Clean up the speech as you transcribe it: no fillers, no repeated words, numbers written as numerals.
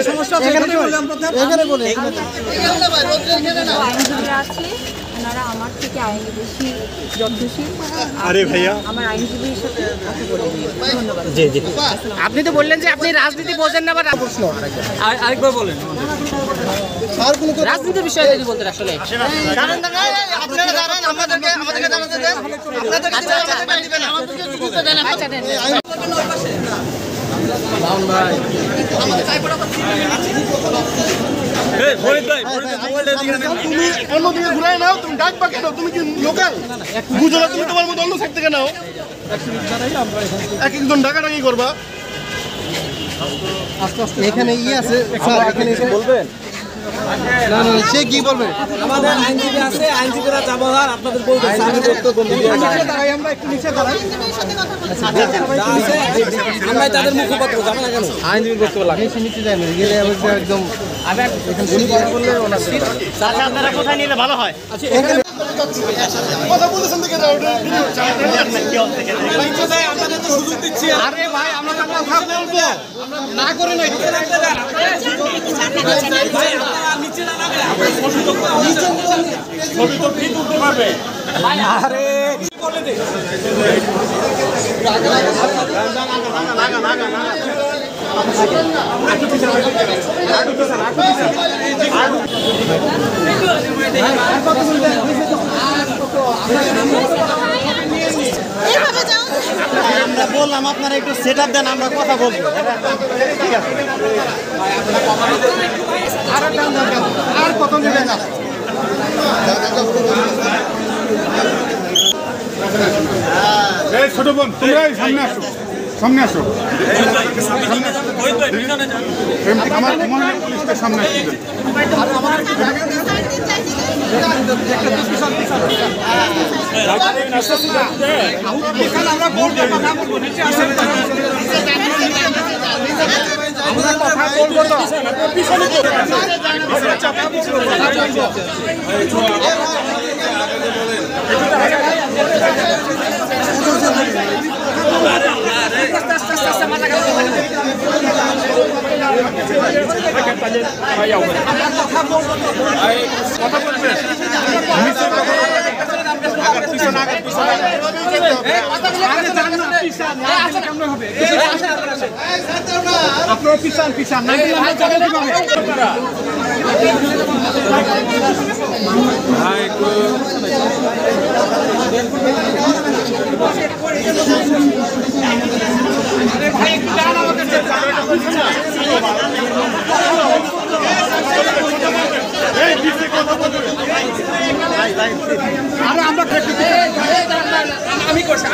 সমস্যা আছে এখানে বললাম প্রথম এখানে বলে আইনজীবীরা আছে ওনারা আমার থেকে আইনে বেশি যত্নশীল। আরে ভাইয়া আমার আইনজীবীর সাথে কথা বলে ধন্যবাদ। জি জি আপনি তো বললেন যে আপনি রাজনীতি বোঝেন না, বা প্রশ্ন আরেকবার বলেন রাজনীতির বিষয়ে যদি বলতেন আসলে আপনারা জানেন আমাদেরকে জানাতে দেন তুমি অন্যদিকে ঘুরাই নাও, তুমি ডাকবা কেন? তুমি কি লোকাল বুঝো না? তুমি তোমার মতো অন্য সাইড থেকে নাও, এক একজন ডাকাডাকি করবা। এখানে আছে স্যার, এখানে এসে বলবেন না না সে কি বলবে? আমাদের আইনজীবী আছে, আইনজীবীরা যাবো আর আপনাদের বলবে আমরা একটু নিচে দাঁড়াই, আমরা তাদের মুখপাত্র যাবো না কেন? আইনজীবী বক্তব্য লাগে সে নিচে যায় না গেলে একদম আপনারা কোথায় নিলে ভালো হয়? কথা বলেছেন দেখে যাও, আরে ভাই আমরা কথা বলবো না করে নাই আরে আমরা বললাম আপনারা একটু সেট আপ দেন, আমরা কথা বলবো। ঠিক আছে আর কত নেবেন না? ছোট বোন তোমরা সামনে আসো, সামনে আসো। আমার মনে হয় পুলিশকে সামনে আসতে আমরা কথা বলবো তো আপনার পিছান পিছান না আরে আমরা আমি করছি